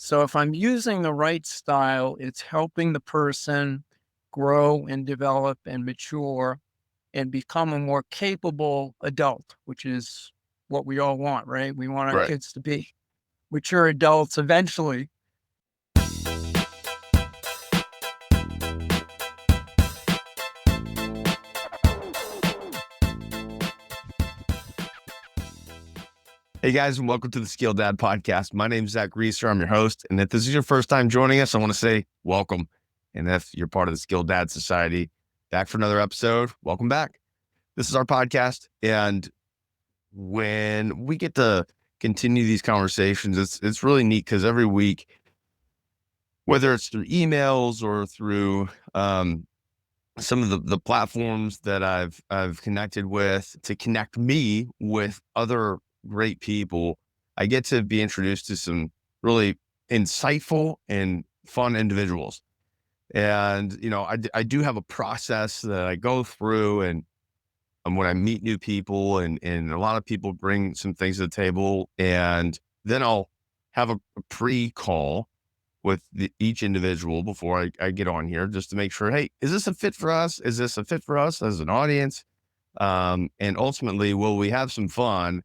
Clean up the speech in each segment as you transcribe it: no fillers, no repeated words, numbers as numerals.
So if I'm using the right style, it's helping the person grow and develop and mature and become a more capable adult, which is what we all want, right? We want our Right. kids to be mature adults eventually. Hey guys, and welcome to the SkilledDad Podcast. My name is Zach Reeser. I'm your host. And if this is your first time joining us, I want to say welcome. And if you're part of the SkilledDad Society, back for another episode, welcome back. This is our podcast. And when we get to continue these conversations, it's really neat because every week, whether it's through emails or through some of the platforms that I've connected with to connect me with other great people, I get to be introduced to some really insightful and fun individuals. And, I do have a process that I go through and when I meet new people and a lot of people bring some things to the table, and then I'll have a pre-call with each individual before I get on here just to make sure, hey, is this a fit for us? Is this a fit for us as an audience? And ultimately, will we have some fun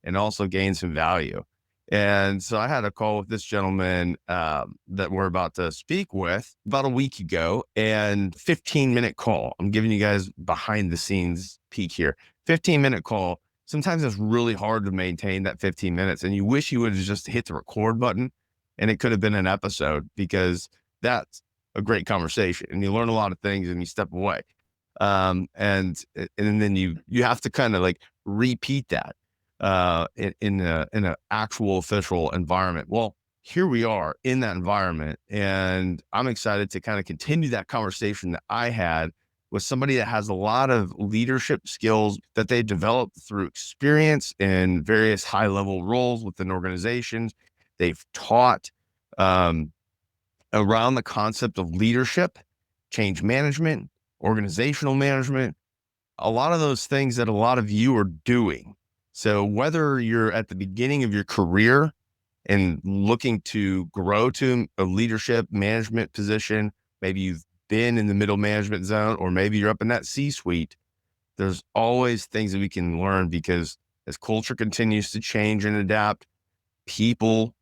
and also gain some value? And so I had a call with this gentleman that we're about to speak with about a week ago, and 15-minute call. I'm giving you guys behind the scenes peek here. 15-minute call. Sometimes it's really hard to maintain that 15 minutes, and you wish you would have just hit the record button and it could have been an episode, because that's a great conversation and you learn a lot of things and you step away. And then you have to kind of like repeat that in an actual official environment. Well, here we are in that environment, and I'm excited to kind of continue that conversation that I had with somebody that has a lot of leadership skills that they developed through experience in various high level roles within organizations. They've taught around the concept of leadership, change management, organizational management, a lot of those things that a lot of you are doing. So whether you're at the beginning of your career and looking to grow to a leadership management position, maybe you've been in the middle management zone, or maybe you're up in that C-suite, there's always things that we can learn, because as culture continues to change and adapt, people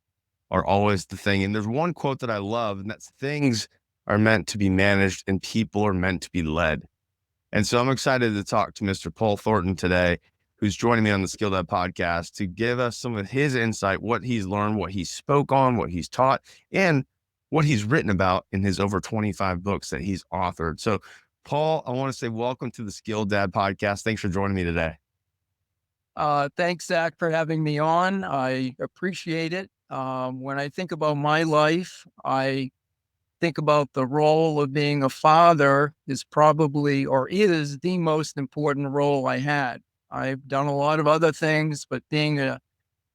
are always the thing. And there's one quote that I love, and that's, things are meant to be managed and people are meant to be led. And so I'm excited to talk to Mr. Paul Thornton today, who's joining me on the SkilledDad Podcast to give us some of his insight, what he's learned, what he spoke on, what he's taught, and what he's written about in his over 25 books that he's authored. So Paul, I want to say welcome to the SkilledDad Podcast. Thanks for joining me today. Thanks, Zach, for having me on. I appreciate it. When I think about my life, I think about the role of being a father is probably, or is, the most important role I had. I've done a lot of other things, but being a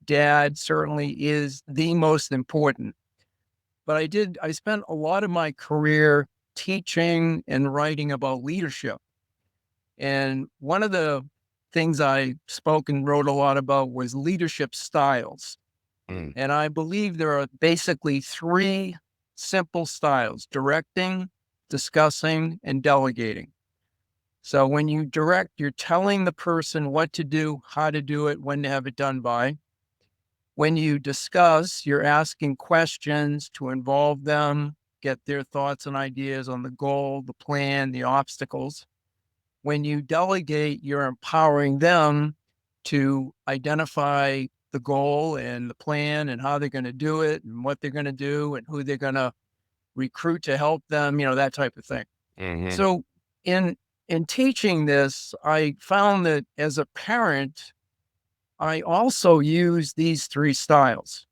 dad certainly is the most important. But I spent a lot of my career teaching and writing about leadership. And one of the things I spoke and wrote a lot about was leadership styles. And I believe there are basically three simple styles: directing, discussing, and delegating. So when you direct, you're telling the person what to do, how to do it, when to have it done by. When you discuss, you're asking questions to involve them, get their thoughts and ideas on the goal, the plan, the obstacles. When you delegate, you're empowering them to identify the goal and the plan and how they're going to do it and what they're going to do and who they're going to recruit to help them, that type of thing. Mm-hmm. So in teaching this, I found that as a parent, I also use these three styles.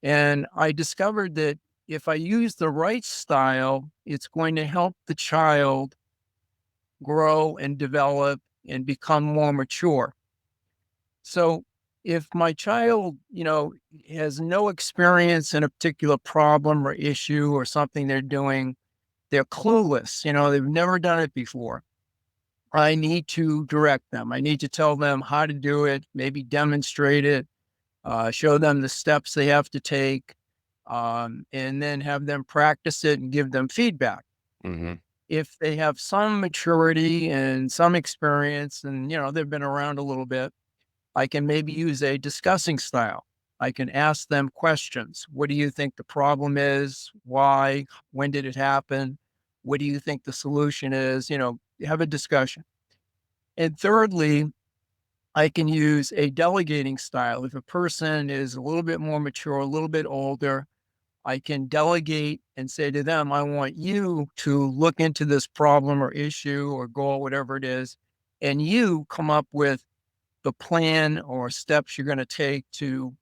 And I discovered that if I use the right style, it's going to help the child grow and develop and become more mature. So if my child, has no experience in a particular problem or issue or something they're doing, they're clueless, they've never done it before, I need to direct them. I need to tell them how to do it, maybe demonstrate it, show them the steps they have to take, and then have them practice it and give them feedback. Mm-hmm. If they have some maturity and some experience and, they've been around a little bit, I can maybe use a discussing style. I can ask them questions. What do you think the problem is? Why? When did it happen? What do you think the solution is? Have a discussion. And thirdly, I can use a delegating style. If a person is a little bit more mature, a little bit older, I can delegate and say to them, I want you to look into this problem or issue or goal, whatever it is, and you come up with the plan or steps you're going to take to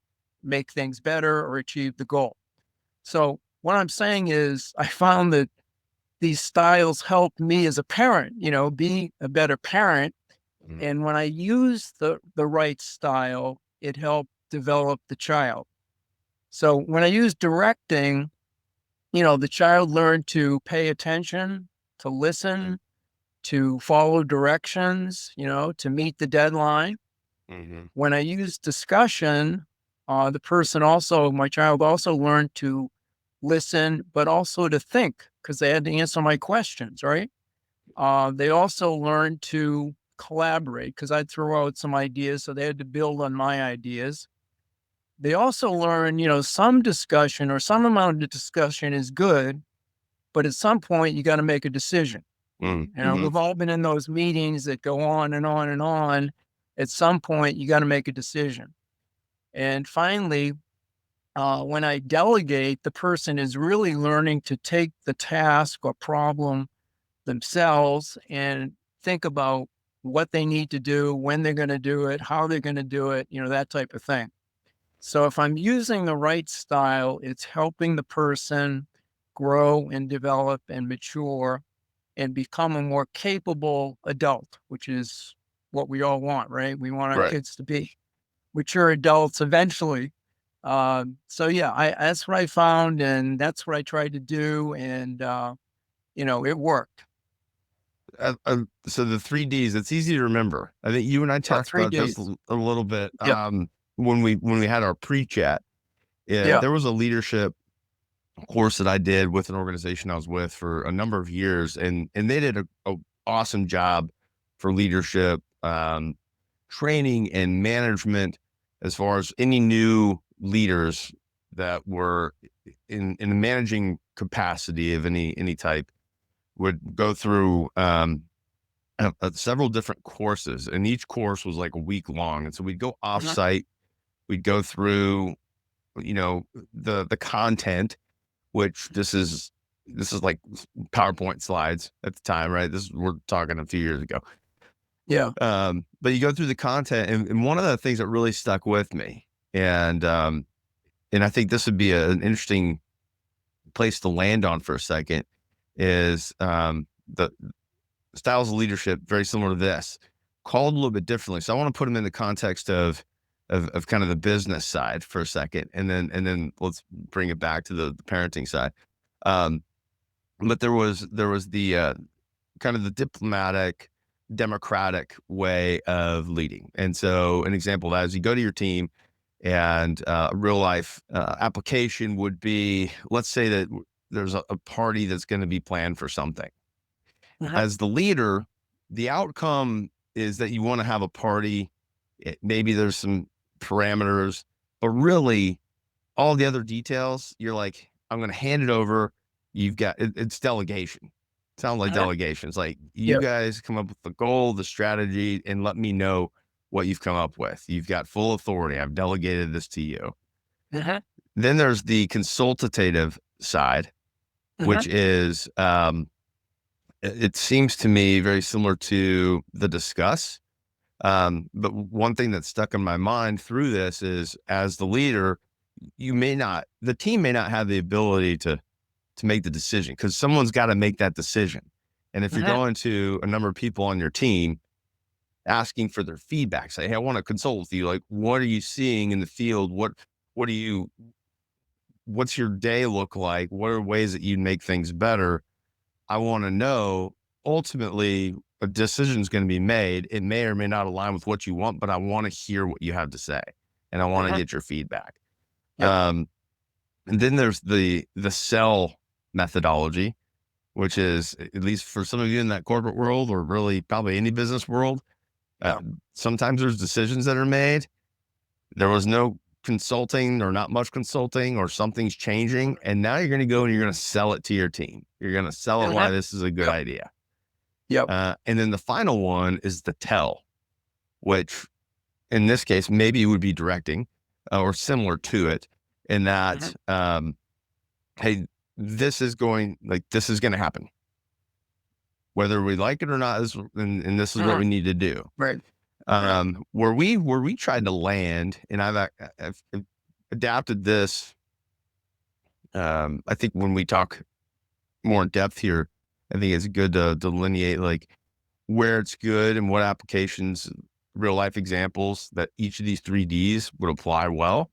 make things better or achieve the goal. So what I'm saying is I found that these styles help me as a parent, be a better parent. Mm-hmm. And when I use the right style, it helped develop the child. So when I use directing, the child learned to pay attention, to listen, to follow directions, to meet the deadline. Mm-hmm. When I use discussion, my child also learned to listen, but also to think because they had to answer my questions, right? They also learned to collaborate because I'd throw out some ideas, so they had to build on my ideas. They also learn, some discussion or some amount of discussion is good, but at some point you got to make a decision. Mm-hmm. We've all been in those meetings that go on and on and on. At some point, you got to make a decision. And finally, when I delegate, the person is really learning to take the task or problem themselves and think about what they need to do, when they're going to do it, how they're going to do it, that type of thing. So if I'm using the right style, it's helping the person grow and develop and mature and become a more capable adult, which is what we all want, right? We want our kids to be mature adults eventually. That's what I found, and that's what I tried to do, and it worked. So the 3Ds, it's easy to remember. I think you and I talked about this a little bit. Yep. When we had our pre-chat, there was a leadership course that I did with an organization I was with for a number of years, and they did a awesome job for leadership, training and management, as far as any new leaders that were in a managing capacity of any type would go through several different courses, and each course was like a week long. And so we'd go off-site, we'd go through, the content, which this is like PowerPoint slides at the time, right? We're talking a few years ago. Yeah. But you go through the content, and one of the things that really stuck with me, and I think this would be an interesting place to land on for a second, is the styles of leadership, very similar to this, called a little bit differently. So I want to put them in the context of kind of the business side for a second, and then let's bring it back to the parenting side. But there was the kind of the diplomatic, democratic way of leading. And so an example of that is you go to your team, and a real life application would be, let's say that there's a party that's going to be planned for something. As the leader, the outcome is that you want to have a party. Maybe there's some parameters, but really all the other details, you're like, I'm going to hand it over. You've got, it's delegation. It sounds like delegation. It's like, you guys come up with the goal, the strategy, and let me know what you've come up with. You've got full authority. I've delegated this to you. Then there's the consultative side, which is, it seems to me very similar to the discuss. But one thing that stuck in my mind through this is, as the leader, the team may not have the ability to make the decision, because someone's got to make that decision. And if you're going to a number of people on your team asking for their feedback, say, hey, I want to consult with you. Like, what are you seeing in the field? What's your day look like? What are ways that you make things better? I want to know. Ultimately, a decision is going to be made. It may or may not align with what you want, but I want to hear what you have to say, and I want to get your feedback. And then there's the cell methodology, which is, at least for some of you in that corporate world, or really probably any business world, sometimes there's decisions that are made. There was no consulting or not much consulting, or something's changing. And now you're going to go and you're going to sell it to your team. You're going to sell it why this is a good idea. And then the final one is the tell, which in this case, maybe it would be directing or similar to it, in that, hey, this is going to happen, whether we like it or not, and this is what we need to do. Right. Where we tried to land, and I've adapted this. I think when we talk more in depth here, I think it's good to delineate like where it's good and what applications, real life examples that each of these 3Ds would apply well.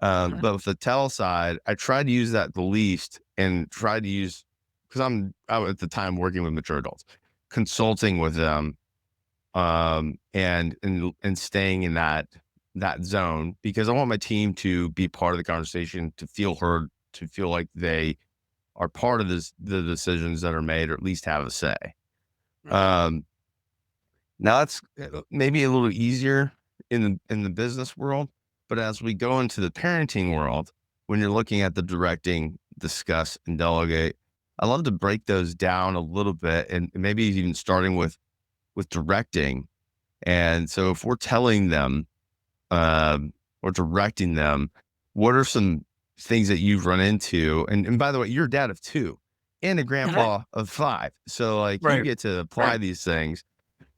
But with the tell side, I tried to use that the least, and tried to use, because I was at the time working with mature adults, consulting with them, and staying in that zone, because I want my team to be part of the conversation, to feel heard, to feel like they are part of the decisions that are made, or at least have a say. Now it's maybe a little easier in the business world, but as we go into the parenting world, when you're looking at the directing, discuss, and delegate, I love to break those down a little bit, and maybe even starting with directing. And so if we're telling them, or directing them, what are some things that you've run into? And by the way, you're a dad of 2 and a grandpa of 5. So like you get to apply these things.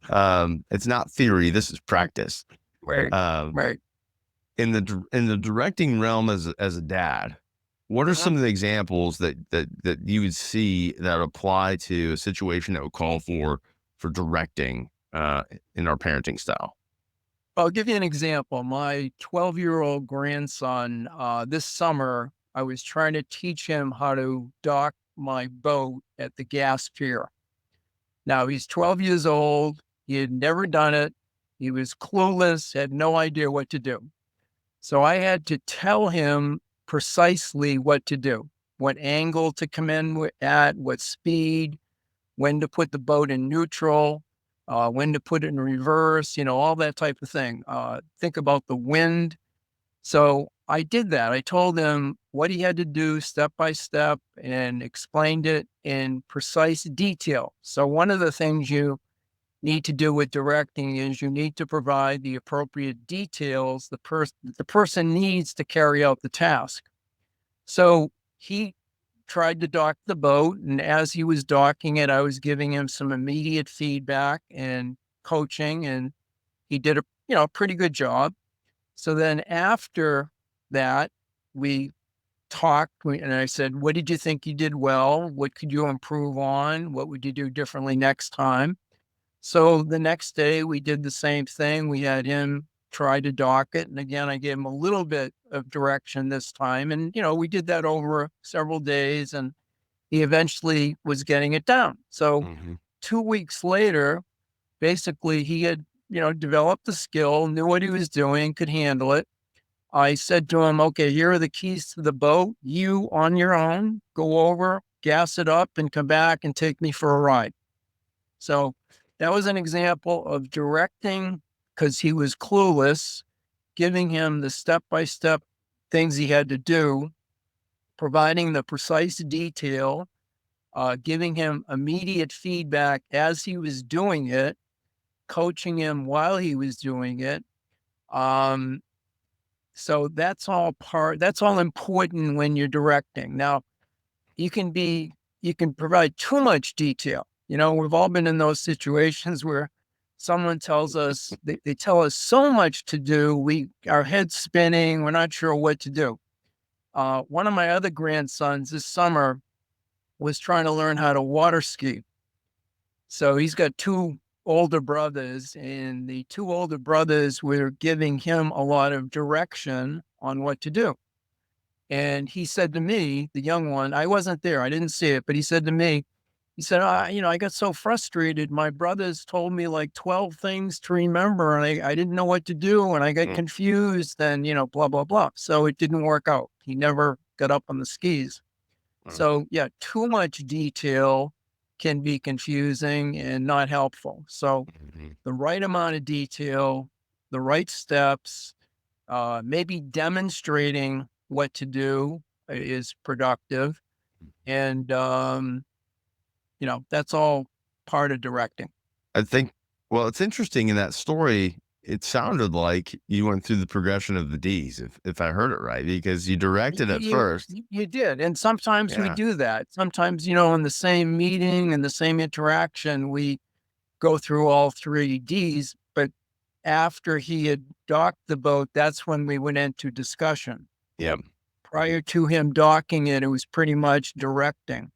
It's not theory. This is practice. In the directing realm as a dad, what are some of the examples that you would see that apply to a situation that would call for directing in our parenting style? I'll give you an example. My 12-year-old grandson, this summer, I was trying to teach him how to dock my boat at the gas pier. Now, he's 12 years old. He had never done it. He was clueless, had no idea what to do. So I had to tell him precisely what to do, what angle to come in at, what speed, when to put the boat in neutral, when to put it in reverse, all that type of thing. Think about the wind. So I did that. I told him what he had to do step by step, and explained it in precise detail. So one of the things you need to do with directing is you need to provide the appropriate details the person needs to carry out the task. So he tried to dock the boat, and as he was docking it, I was giving him some immediate feedback and coaching, and he did a pretty good job. So then after that, we talked, and I said, what did you think you did well? What could you improve on? What would you do differently next time? So the next day we did the same thing. We had him try to dock it. And again, I gave him a little bit of direction this time. And, we did that over several days, and he eventually was getting it down. So 2 weeks later, basically he had, developed the skill, knew what he was doing, could handle it. I said to him, okay, here are the keys to the boat. You on your own, go over, gas it up, and come back and take me for a ride. So that was an example of directing, because he was clueless, giving him the step-by-step things he had to do, providing the precise detail, giving him immediate feedback as he was doing it, coaching him while he was doing it. So that's all important when you're directing. Now, you can provide too much detail. We've all been in those situations where someone tells us, they tell us so much to do, our head's spinning, we're not sure what to do. One of my other grandsons this summer was trying to learn how to water ski. So he's got 2 older brothers, and the 2 older brothers were giving him a lot of direction on what to do. And he said to me, the young one, I wasn't there, I didn't see it, but he said to me, I got so frustrated. My brothers told me like 12 things to remember, and I didn't know what to do, and I got confused, and, blah, blah, blah. So it didn't work out. He never got up on the skis. So yeah, too much detail can be confusing and not helpful. So the right amount of detail, the right steps, maybe demonstrating what to do is productive. And, that's all part of directing. I think, well, it's interesting in that story. It sounded like you went through the progression of the D's, if I heard it right, because you directed at first. You did. And sometimes we Yeah. do that. Sometimes, in the same meeting and the same interaction, we go through all 3 Ds. But after he had docked the boat, that's when we went into discussion. Yeah. Prior to him docking it, it was pretty much directing.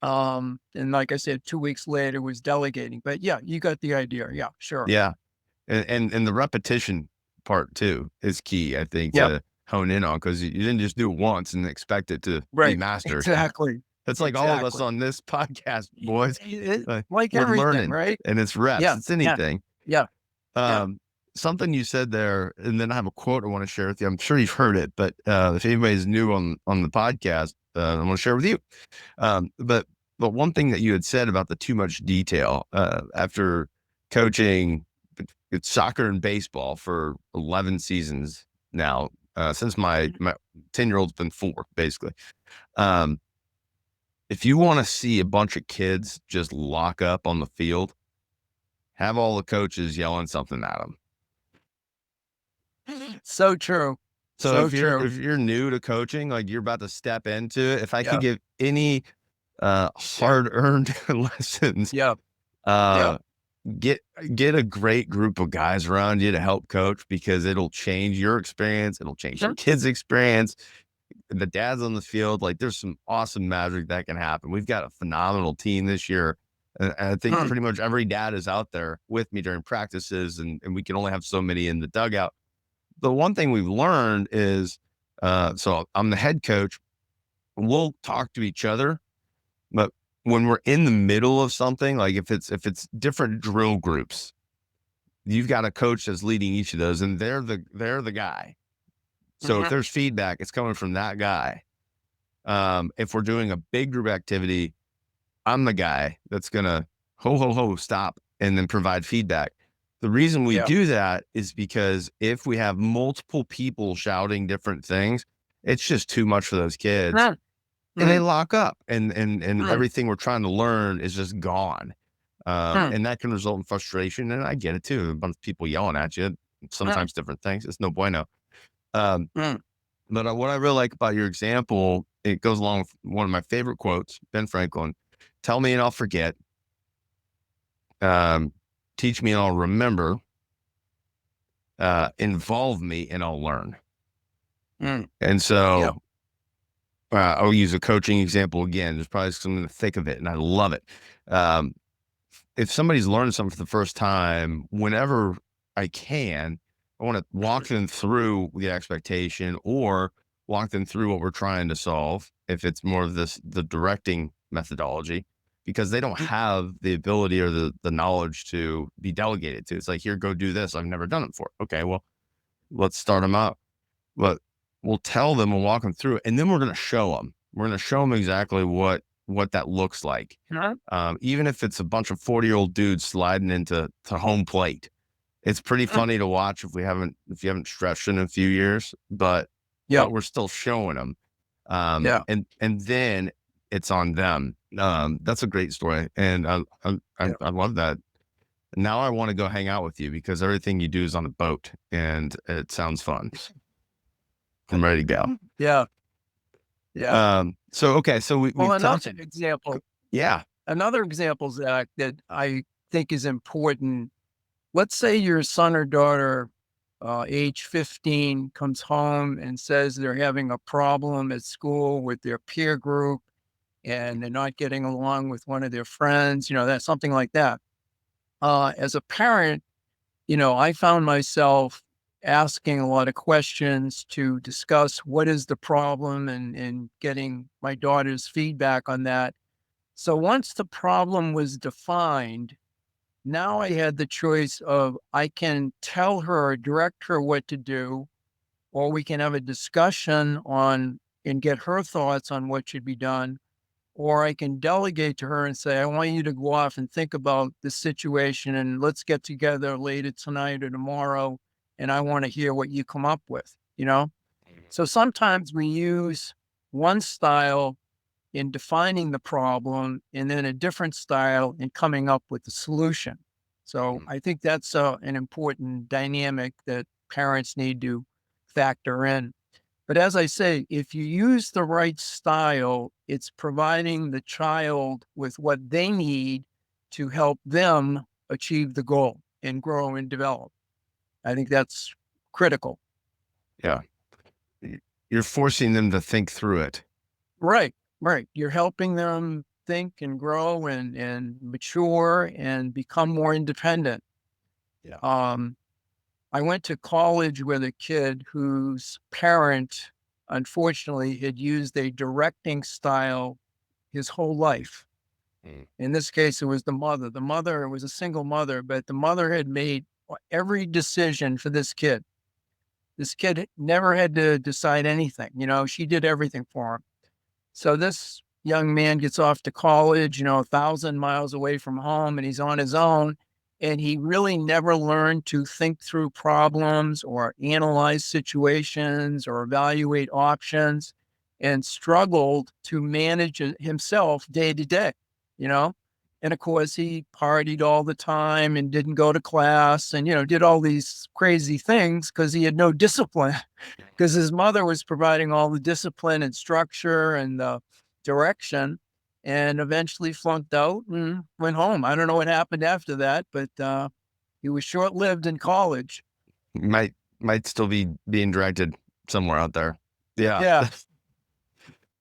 And like I said, 2 weeks later was delegating. But yeah, you got the idea. Yeah, sure. Yeah. And the repetition part too is key, I think, Yep. to hone in on, because you didn't just do it once and expect it to be Right. mastered. Exactly. That's like all of us on this podcast, boys. Like We're everything, learning, right? and it's reps. Yeah. It's anything. Yeah. Something you said there, and then I have a quote I want to share with you. I'm sure you've heard it, but if anybody's new on the podcast, I want to share with you. But one thing that you had said about the too much detail, after coaching soccer and baseball for 11 seasons now, since my 10-year-old's been 4, basically. If you want to see a bunch of kids just lock up on the field, have all the coaches yelling something at them. So true. So if you're new to coaching, like you're about to step into it, if I could give any hard-earned lessons, get a great group of guys around you to help coach, because it'll change your experience. It'll change your kids' experience. The dads on the field, like there's some awesome magic that can happen. We've got a phenomenal team this year. And I think pretty much every dad is out there with me during practices, and we can only have so many in the dugout. The one thing we've learned is, so I'm the head coach. We'll talk to each other, but when we're in the middle of something, like if it's different drill groups, you've got a coach that's leading each of those, and they're the guy. So if there's feedback, it's coming from that guy. If we're doing a big group activity, I'm the guy that's gonna stop and then provide feedback. The reason we do that is because if we have multiple people shouting different things, it's just too much for those kids. And they lock up, and everything we're trying to learn is just gone. And that can result in frustration. And I get it too. A bunch of people yelling at you, sometimes different things. It's no bueno. But what I really like about your example, it goes along with one of my favorite quotes, Ben Franklin: "Tell me and I'll forget. Teach me and I'll remember. Involve me and I'll learn." And so I'll use a coaching example again. There's probably something in the thick of it, and I love it. If somebody's learning something for the first time, whenever I can, I want to walk them through the expectation, or walk them through what we're trying to solve, if it's more of the directing methodology, because they don't have the ability or the knowledge to be delegated to. It's like, here, go do this. I've never done it before. Okay, well, let's start them out. But we'll tell them, we'll walk them through it, and then we're going to show them. We're going to show them exactly what that looks like. Even if it's a bunch of 40-year-old dudes sliding into home plate, it's pretty funny to watch if you haven't stretched in a few years, but we're still showing them. And then it's on them. That's a great story. And I love that. Now I want to go hang out with you, because everything you do is on a boat, and it sounds fun. I'm ready to go. Yeah. So we've another example. Yeah. Another example, Zach, that I think is important. Let's say your son or daughter, age 15, comes home and says they're having a problem at school with their peer group, and they're not getting along with one of their friends, that's something like that. As a parent, I found myself asking a lot of questions to discuss what is the problem, and getting my daughter's feedback on that. So once the problem was defined, now I had the choice of, I can tell her or direct her what to do, or we can have a discussion on and get her thoughts on what should be done, or I can delegate to her and say, I want you to go off and think about the situation and let's get together later tonight or tomorrow. And I want to hear what you come up with, you know? So sometimes we use one style in defining the problem and then a different style in coming up with the solution. So I think that's an important dynamic that parents need to factor in. But as I say, if you use the right style, it's providing the child with what they need to help them achieve the goal and grow and develop. I think that's critical. Yeah. You're forcing them to think through it. Right. You're helping them think and grow and mature and become more independent. Yeah. I went to college with a kid whose parent, unfortunately, had used a directing style his whole life. In this case, it was the mother. The mother was a single mother, but the mother had made every decision for this kid. This kid never had to decide anything. She did everything for him. So this young man gets off to college, 1,000 miles away from home, and he's on his own. And he really never learned to think through problems or analyze situations or evaluate options, and struggled to manage himself day to day, you know? And of course, he partied all the time and didn't go to class and, did all these crazy things because he had no discipline, because his mother was providing all the discipline and structure and the direction, and eventually flunked out and went home. I don't know what happened after that, but he was short-lived in college. Might still be being directed somewhere out there. Yeah.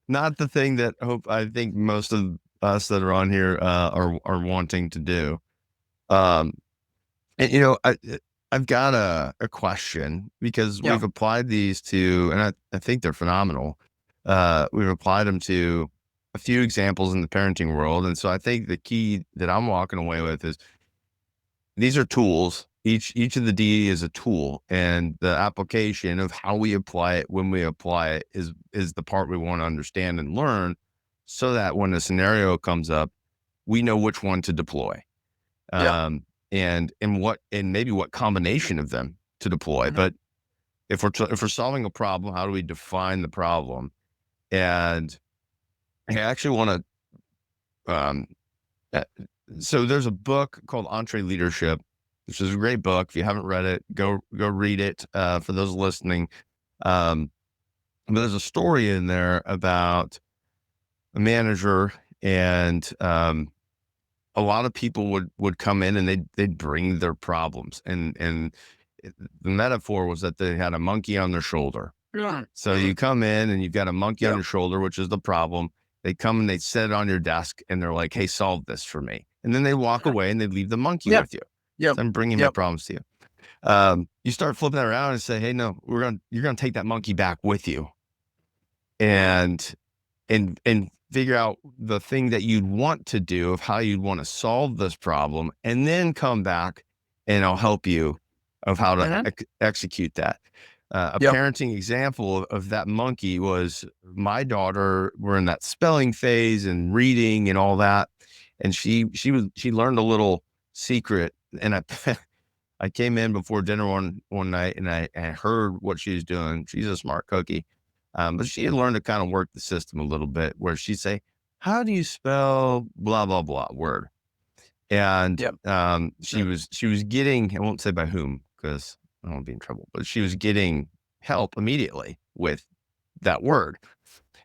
Not the thing that I think most of us that are on here are wanting to do. And I've got a question, because we've applied these to, and I think they're phenomenal. We've applied them to a few examples in the parenting world. And so I think the key that I'm walking away with is these are tools. Each of the D is a tool, and the application of how we apply it, when we apply it, is the part we want to understand and learn, so that when a scenario comes up, we know which one to deploy. And maybe what combination of them to deploy. Mm-hmm. But if we're solving a problem, how do we define the problem? And I actually want to. So there's a book called EntreLeadership, which is a great book. If you haven't read it, go read it. For those listening, but there's a story in there about a manager, and a lot of people would come in and they'd bring their problems, and the metaphor was that they had a monkey on their shoulder. Yeah. So you come in and you've got a monkey on your shoulder, which is the problem. They come and they set it on your desk and they're like, hey, solve this for me. And then they walk away and they leave the monkey with you. Yeah. So I'm bringing my problems to you. You start flipping that around and say, hey, no, you're going to take that monkey back with you, and figure out the thing that you'd want to do, of how you'd want to solve this problem, and then come back and I'll help you of how to execute that. Parenting example of that monkey was my daughter. We're in that spelling phase and reading and all that. And she learned a little secret. And I came in before dinner one night, and I heard what she was doing. She's a smart cookie. But she had learned to kind of work the system a little bit, where she'd say, how do you spell blah, blah, blah word? And she was getting, I won't say by whom, because I don't want to be in trouble, but she was getting help immediately with that word.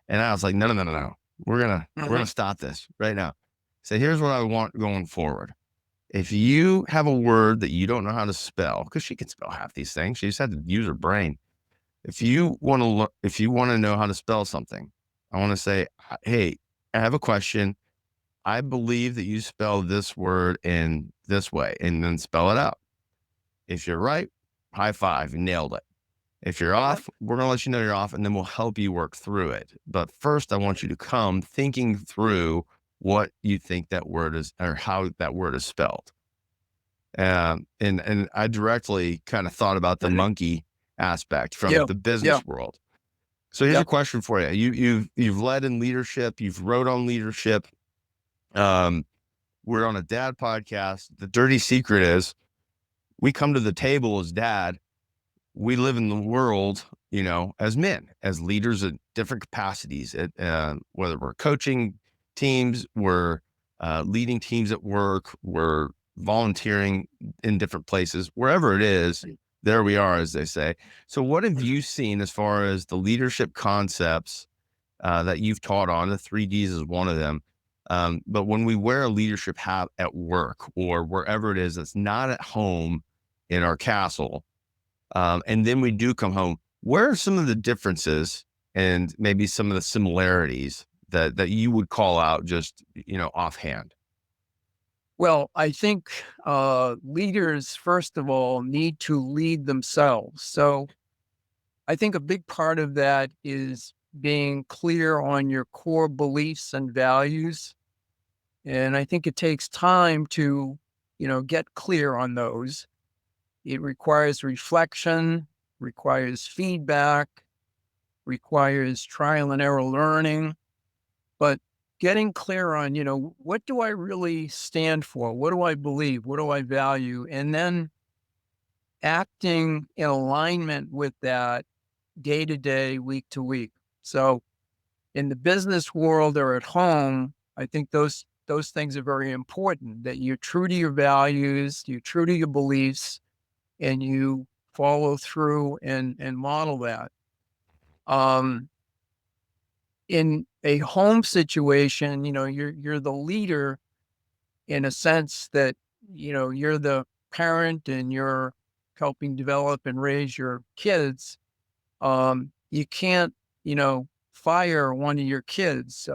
And I was like, no. We're going to stop this right now. So here's what I want going forward. If you have a word that you don't know how to spell, because she can spell half these things, she just had to use her brain. If you want to know how to spell something, I want to say, hey, I have a question. I believe that you spell this word in this way, and then spell it out. If you're right, high five, you nailed it. If you're off, we're going to let you know you're off, and then we'll help you work through it. But first, I want you to come thinking through what you think that word is, or how that word is spelled. And I directly kind of thought about the monkey aspect from the business world. So here's a Yep. question for you. You've led in leadership. You've wrote on leadership. We're on a dad podcast. The dirty secret is we come to the table as dad. We live in the world, as men, as leaders at different capacities, whether we're coaching teams, we're leading teams at work, we're volunteering in different places, wherever it is, there we are, as they say. So what have you seen as far as the leadership concepts that you've taught on? The 3Ds is one of them. But when we wear a leadership hat at work or wherever it is, that's not at home in our castle, and then we do come home, where are some of the differences and maybe some of the similarities that you would call out just, offhand? Well, I think leaders, first of all, need to lead themselves. So I think a big part of that is being clear on your core beliefs and values. And I think it takes time to, get clear on those. It requires reflection, requires feedback, requires trial and error learning, but getting clear on, what do I really stand for? What do I believe? What do I value? And then acting in alignment with that day to day, week to week. So in the business world or at home, I think those things are very important, that you're true to your values, you're true to your beliefs, and you follow through and model that. In a home situation, you're the leader in a sense that, you're the parent and you're helping develop and raise your kids. You can't, fire one of your kids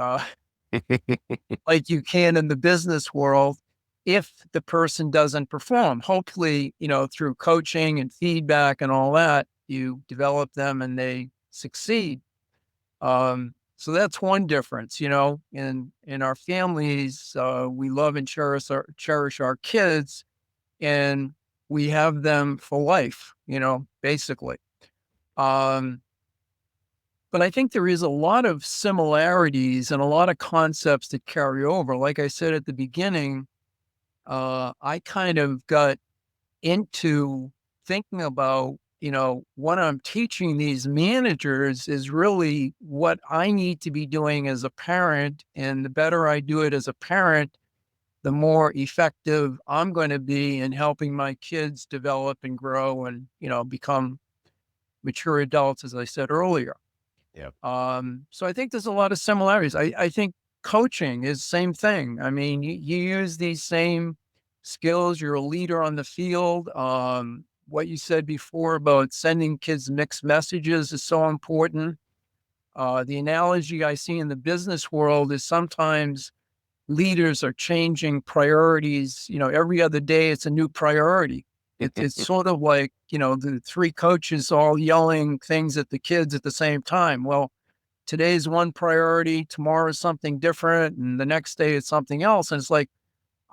like you can in the business world if the person doesn't perform. Hopefully, through coaching and feedback and all that, you develop them and they succeed. So that's one difference, in our families, we love and cherish our kids, and we have them for life, basically. Um, but I think there is a lot of similarities and a lot of concepts that carry over. Like I said at the beginning, I kind of got into thinking about, what I'm teaching these managers is really what I need to be doing as a parent. And the better I do it as a parent, the more effective I'm going to be in helping my kids develop and grow and, become mature adults, as I said earlier. Yeah. So I think there's a lot of similarities. I think coaching is the same thing. I mean, you use these same skills. You're a leader on the field. What you said before about sending kids mixed messages is so important. The analogy I see in the business world is sometimes leaders are changing priorities. Every other day it's a new priority. It's sort of like, the three coaches all yelling things at the kids at the same time. Well, today's one priority, tomorrow is something different, and the next day it's something else. And it's like,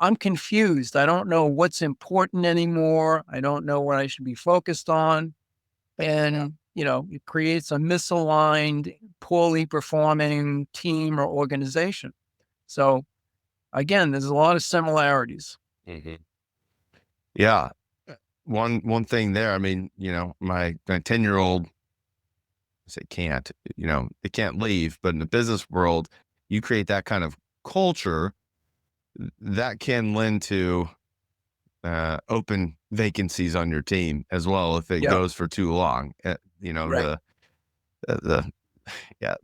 I'm confused. I don't know what's important anymore. I don't know what I should be focused on. And, it creates a misaligned, poorly performing team or organization. So again, there's a lot of similarities. Mm-hmm. Yeah. One thing there, I mean, my 10-year-old, I say can't, they can't leave, but in the business world, you create that kind of culture that can lend to open vacancies on your team as well if it goes for too long. Right. The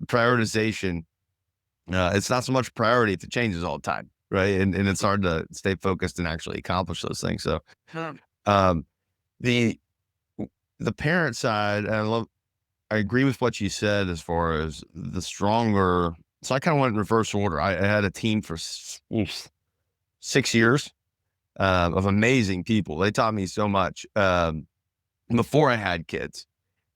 prioritization. It's not so much priority if it changes all the time, right? And it's hard to stay focused and actually accomplish those things. So, the parent side, I agree with what you said as far as the stronger. So I kind of went in reverse order. I had a team for 6 years of amazing people. They taught me so much before I had kids,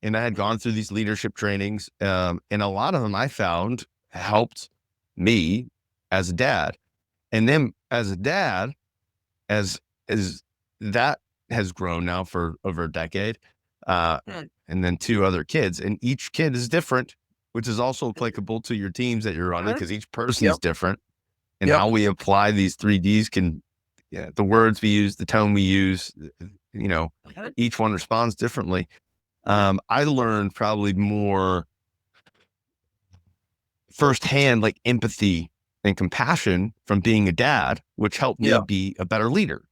and I had gone through these leadership trainings, and a lot of them I found helped me as a dad. And then as a dad, as that has grown now for over a decade, and then 2 other kids, and each kid is different. which is also applicable to your teams that you're running, because each person Yep. is different, and Yep. how we apply these 3Ds can, the words we use, the tone we use, each one responds differently. I learned probably more firsthand, like empathy and compassion from being a dad, which helped me be a better leader.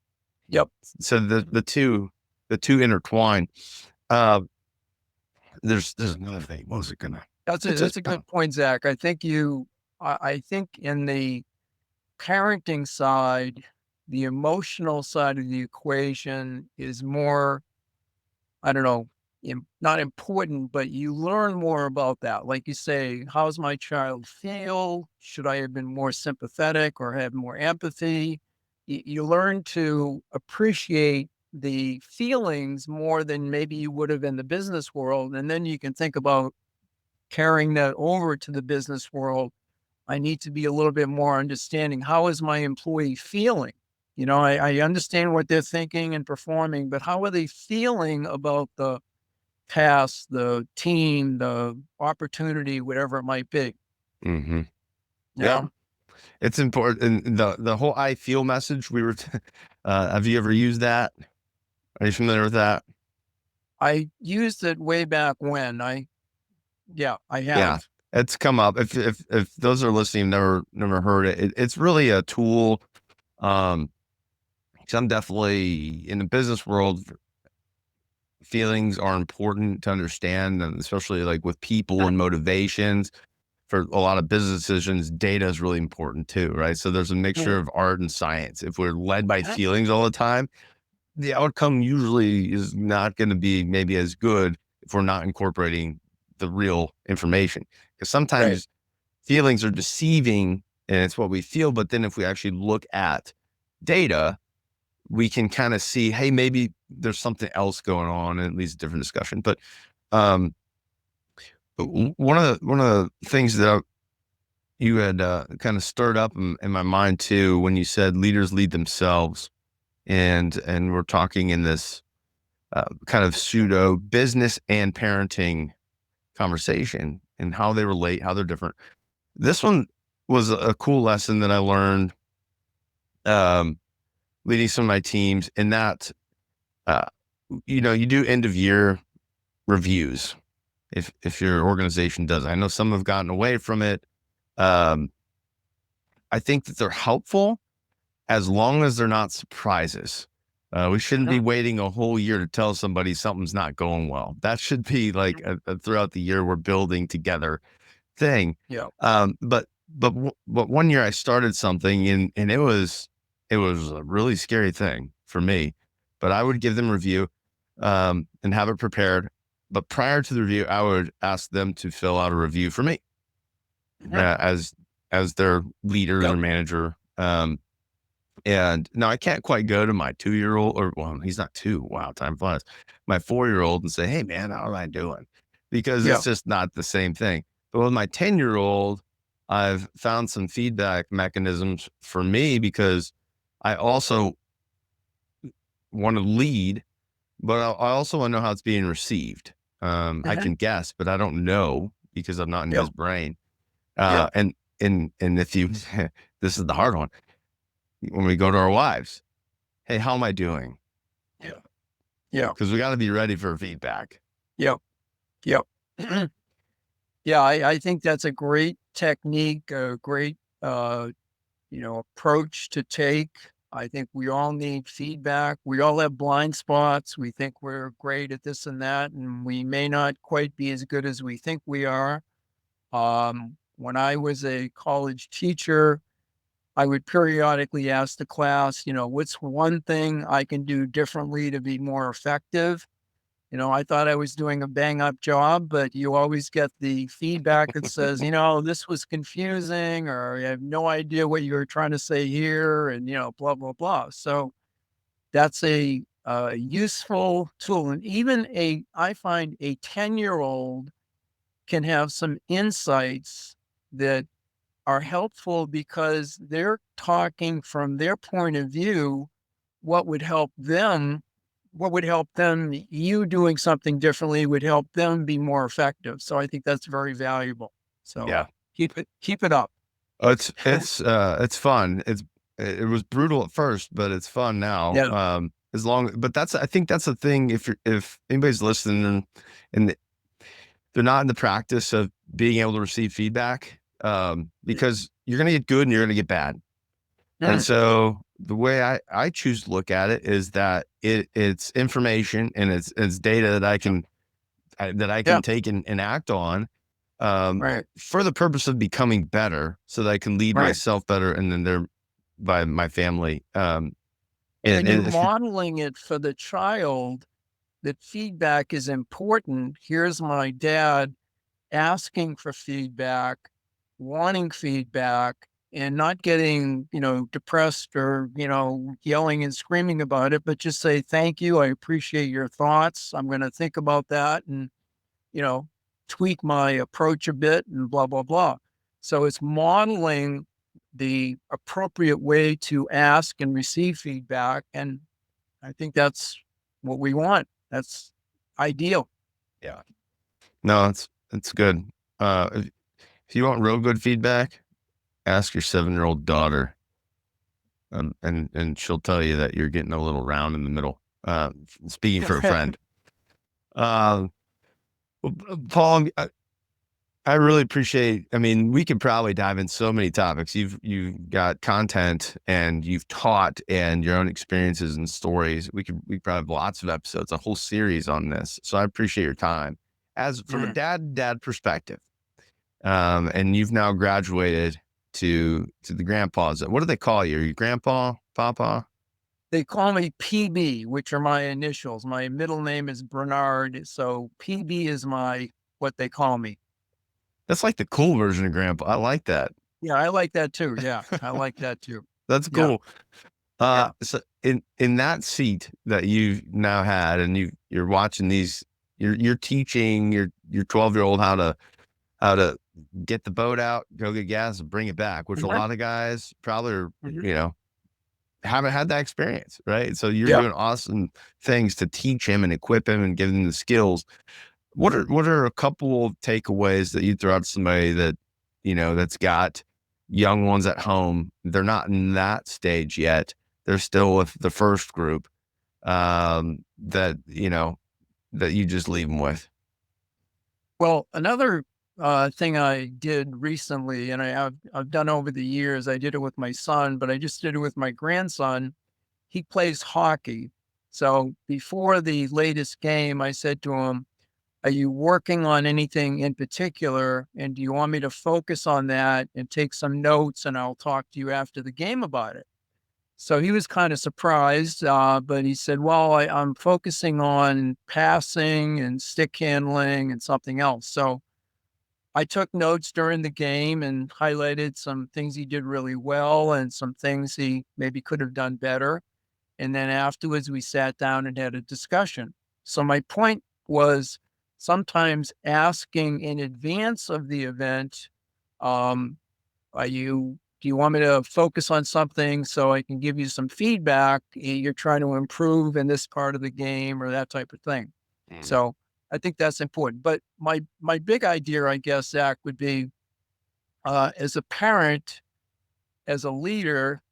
Yep. So the two intertwine. There's another thing. What was it gonna? That's a good point, Zach. I think in the parenting side, the emotional side of the equation is more, I don't know, not important, but you learn more about that. Like you say, how's my child feel? Should I have been more sympathetic or have more empathy? You learn to appreciate the feelings more than maybe you would have in the business world. And then you can think about carrying that over to the business world. I need to be a little bit more understanding. How is my employee feeling? I understand what they're thinking and performing, but how are they feeling about the task, the team, the opportunity, whatever it might be? Mm-hmm. Yeah. It's important. And the whole I feel message, have you ever used that? Are you familiar with that? I used it way back when. I have. Yeah, it's come up. If those are listening, never heard it. It's really a tool. 'Cause I'm definitely in the business world. Feelings are important to understand, and especially like with people and motivations. For a lot of business decisions, data is really important too, right? So there's a mixture of art and science. If we're led by feelings all the time, the outcome usually is not going to be maybe as good if we're not incorporating the real information. Because sometimes feelings are deceiving and it's what we feel. But then if we actually look at data, we can kind of see, hey, maybe there's something else going on, and it leads to a different discussion. But one of the things that you had kind of stirred up in my mind too, when you said leaders lead themselves, and we're talking in this kind of pseudo business and parenting conversation and how they relate, how they're different. This one was a cool lesson that I learned leading some of my teams, in that you do end of year reviews. If your organization does, I know some have gotten away from it. I think that they're helpful as long as they're not surprises. We shouldn't be waiting a whole year to tell somebody something's not going well. That should be like a throughout the year we're building together thing. Yeah. But one year I started something and it was a really scary thing for me, but I would give them a review and have it prepared. But prior to the review, I would ask them to fill out a review for me as their leader or manager. And now I can't quite go to my 2-year-old, or well, he's not 2. Wow, time flies. My 4-year-old and say, hey man, how am I doing? Because it's just not the same thing. But with my 10-year-old, I've found some feedback mechanisms for me, because I also want to lead, but I also want to know how it's being received. I can guess, but I don't know because I'm not in his brain. And if you, this is the hard one. When we go to our wives, hey, how am I doing? Yeah. Because we got to be ready for feedback. Yep. Yeah, I think that's a great technique, a great approach to take. I think we all need feedback. We all have blind spots. We think we're great at this and that, and we may not quite be as good as we think we are. When I was a college teacher, I would periodically ask the class, what's one thing I can do differently to be more effective? I thought I was doing a bang up job, but you always get the feedback that says, this was confusing, or I have no idea what you were trying to say here, and, blah, blah, blah. So that's a useful tool. And even I find a 10-year-old can have some insights that are helpful because they're talking from their point of view. What would help them, you doing something differently would help them be more effective. So I think that's very valuable. So Yeah. keep it up. Oh, it's fun. It was brutal at first, but it's fun now. Yeah. But I think that's the thing. If anybody's listening and they're not in the practice of being able to receive feedback, because you're going to get good and you're going to get bad. And so the way I choose to look at it is that it's information and it's data that I can Yeah. take and act on, Right. for the purpose of becoming better, so that I can lead Right. myself better and then by my family. And And you're if you, modeling it for the child that feedback is important. Here's my dad asking for feedback, wanting feedback, and not getting, depressed or, yelling and screaming about it, but just say, thank you. I appreciate your thoughts. I'm going to think about that and, you know, tweak my approach a bit and blah, blah, blah. So it's modeling the appropriate way to ask and receive feedback. And I think that's what we want. That's ideal. yeah, no, it's good. If you want real good feedback, ask your 7-year-old daughter, and she'll tell you that you're getting a little round in the middle. Speaking for a friend. Well, Paul, I really appreciate. I mean, we could probably dive in so many topics. You've got content and you've taught and your own experiences and stories. We probably have lots of episodes, a whole series on this. So I appreciate your time. As from a dad perspective, and you've now graduated to the grandpas. What do they call you? Are you grandpa, papa? They call me PB, which are my initials. My middle name is Bernard, so PB is what they call me. That's like the cool version of grandpa. I like that. Yeah, I like that too. Yeah, I like that too. That's Yeah. cool. So in that seat that you've now had, and you're watching these, you're teaching your 12-year-old how to get the boat out, go get gas, and bring it back, which a lot of guys probably are, haven't had that experience, right? So you're doing awesome things to teach him and equip him and give him the skills. What are a couple of takeaways that you throw out to somebody that, that's got young ones at home? They're not in that stage yet. They're still with the first group, that you just leave them with. Well, another thing I did recently, and I've done over the years, I did it with my son, but I just did it with my grandson. He plays hockey. So before the latest game, I said to him, are you working on anything in particular? And do you want me to focus on that and take some notes, and I'll talk to you after the game about it? So he was kind of surprised, but he said, well, I'm focusing on passing and stick handling and something else. So I took notes during the game and highlighted some things he did really well and some things he maybe could have done better. And then afterwards, we sat down and had a discussion. So my point was sometimes asking in advance of the event, um, do you want me to focus on something so I can give you some feedback? You're trying to improve in this part of the game or that type of thing. So I think that's important. But my big idea, I guess, Zach, would be as a parent, as a leader,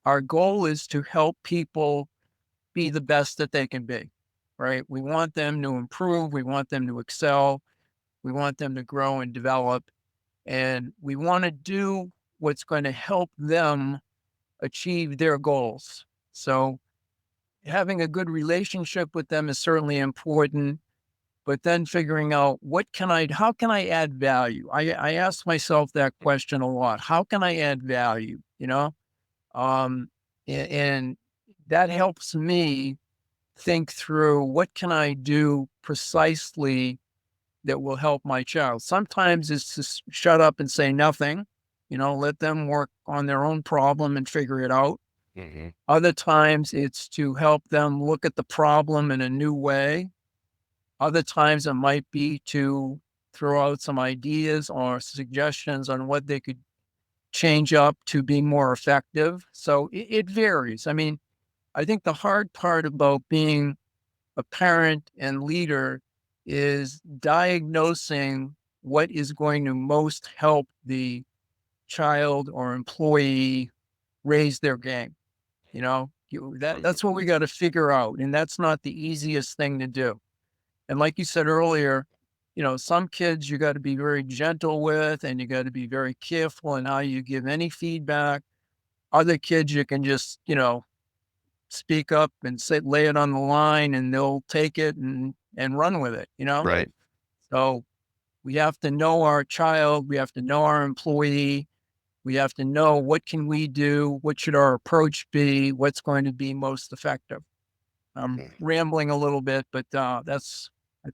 our goal is to help people be the best that they can be, right? We want them to improve. We want them to excel. We want them to grow and develop. And we want to do what's going to help them achieve their goals. So having a good relationship with them is certainly important, but then figuring out how can I add value? I ask myself that question a lot. How can I add value? Um, and that helps me think through what can I do precisely that will help my child. Sometimes it's to shut up and say nothing, let them work on their own problem and figure it out. Other times it's to help them look at the problem in a new way. Other times it might be to throw out some ideas or suggestions on what they could change up to be more effective. So it varies. I mean, I think the hard part about being a parent and leader is diagnosing what is going to most help the child or employee raise their game. That's what we got to figure out. And that's not the easiest thing to do. And like you said earlier, some kids you got to be very gentle with, and you got to be very careful in how you give any feedback. Other kids you can just, speak up and lay it on the line, and they'll take it and run with it, Right. So we have to know our child, we have to know our employee, we have to know what can we do, what should our approach be, what's going to be most effective. I'm rambling a little bit, but I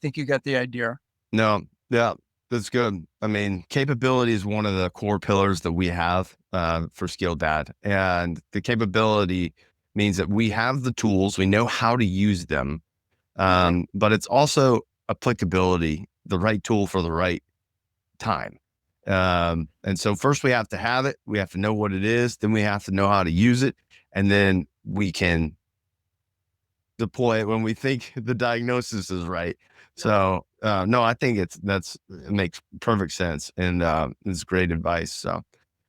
think you got the idea. No, yeah, that's good. I mean, capability is one of the core pillars that we have for Skilled Dad. And the capability means that we have the tools, we know how to use them, but it's also applicability, the right tool for the right time. And so first we have to have it, we have to know what it is, then we have to know how to use it, and then we can deploy it when we think the diagnosis is right. So no, I think it makes perfect sense, and it's great advice. So,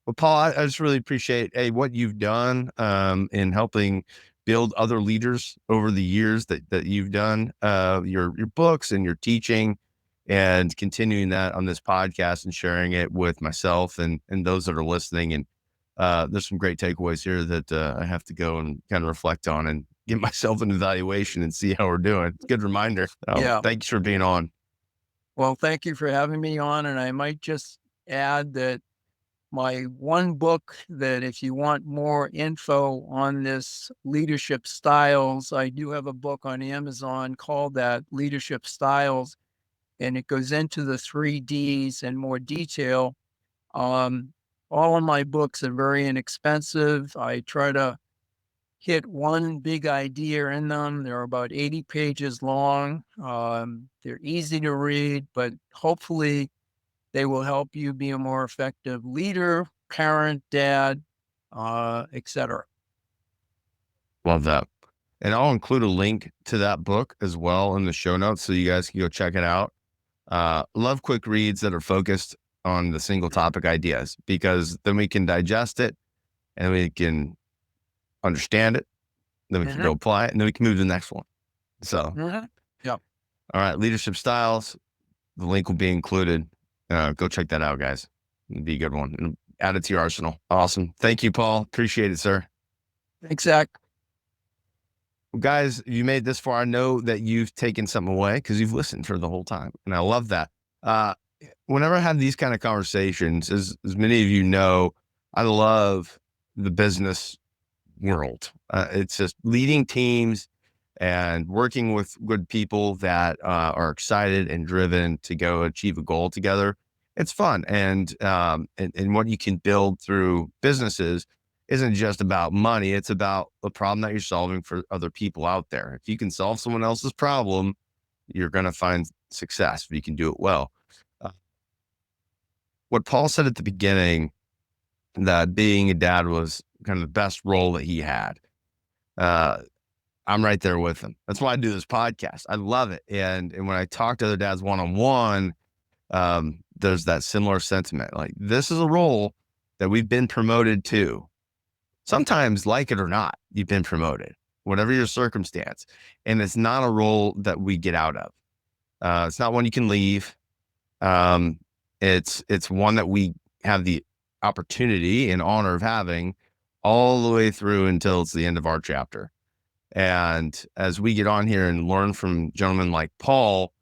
well, Paul, I just really appreciate what you've done in helping build other leaders over the years that you've done, your books and your teaching, and continuing that on this podcast and sharing it with myself and those that are listening. And there's some great takeaways here that I have to go and kind of reflect on and give myself an evaluation and see how we're doing. It's a good reminder. Yeah. Thanks for being on. Well, thank you for having me on. And I might just add that my one book, that if you want more info on this leadership styles, I do have a book on Amazon called that, Leadership Styles, and it goes into the 3 Ds in more detail. All of my books are very inexpensive. I try to hit one big idea in them. They're about 80 pages long. They're easy to read, but hopefully they will help you be a more effective leader, parent, dad, etc. Love that. And I'll include a link to that book as well in the show notes, so you guys can go check it out. Love quick reads that are focused on the single topic ideas, because then we can digest it and we can understand it, then we can go apply it, and then we can move to the next one. So, Yeah. All right, Leadership Styles, the link will be included. Go check that out, guys. It'd be a good one. And add it to your arsenal. Awesome. Thank you, Paul. Appreciate it, sir. Thanks, Zach. Well, guys, if you made this far, I know that you've taken something away because you've listened for the whole time. And I love that. Whenever I have these kind of conversations, as many of you know, I love the business world. It's just leading teams and working with good people that are excited and driven to go achieve a goal together. It's fun. And what you can build through businesses isn't just about money. It's about the problem that you're solving for other people out there. If you can solve someone else's problem, you're going to find success if you can do it well. What Paul said at the beginning, that being a dad was kind of the best role that he had. I'm right there with him. That's why I do this podcast. I love it. And when I talk to other dads one-on-one, there's that similar sentiment. Like, this is a role that we've been promoted to. Sometimes, like it or not, you've been promoted, whatever your circumstance. And it's not a role that we get out of. It's not one you can leave. It's one that we have the opportunity and honor of having all the way through until it's the end of our chapter. And as we get on here and learn from gentlemen like Paul,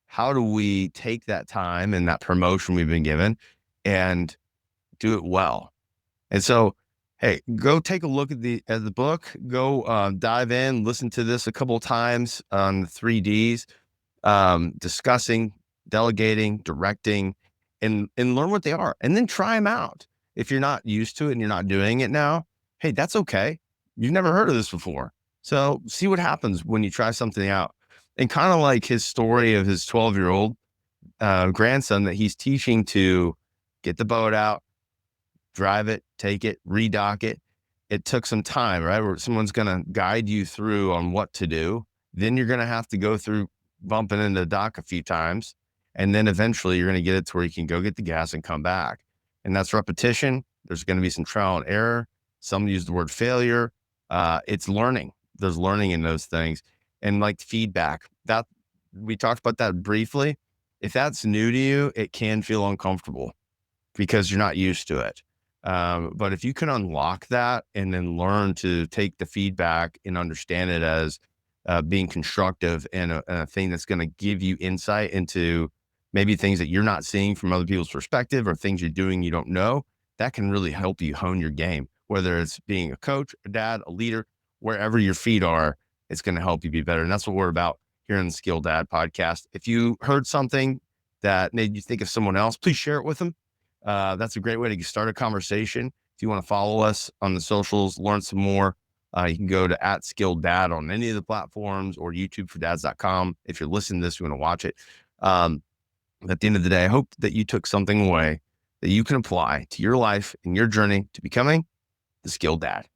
how do we take that time and that promotion we've been given and do it well? And so, hey, go take a look at the book, go dive in, listen to this a couple of times on the 3 Ds, discussing, delegating, directing, and learn what they are, and then try them out. If you're not used to it and you're not doing it now, hey, that's okay. You've never heard of this before. So see what happens when you try something out. And kind of like his story of his 12-year-old grandson that he's teaching to get the boat out, drive it, take it, redock it. It took some time, right? Where someone's going to guide you through on what to do. Then you're going to have to go through bumping into the dock a few times. And then eventually you're going to get it to where you can go get the gas and come back. And that's repetition. There's going to be some trial and error. Some use the word failure. It's learning. There's learning in those things. And like feedback, that we talked about that briefly. If that's new to you, it can feel uncomfortable because you're not used to it. But if you can unlock that and then learn to take the feedback and understand it as being constructive and a thing that's going to give you insight into maybe things that you're not seeing from other people's perspective or things you're doing you don't know, that can really help you hone your game, whether it's being a coach, a dad, a leader, wherever your feet are, it's going to help you be better. And that's what we're about here in the Skilled Dad podcast. If you heard something that made you think of someone else, please share it with them. That's a great way to start a conversation. If you want to follow us on the socials, learn some more, you can go to @SkilledDad on any of the platforms or YouTubefordads.com. If you're listening to this, you want to watch it. At the end of the day, I hope that you took something away that you can apply to your life and your journey to becoming the Skilled Dad.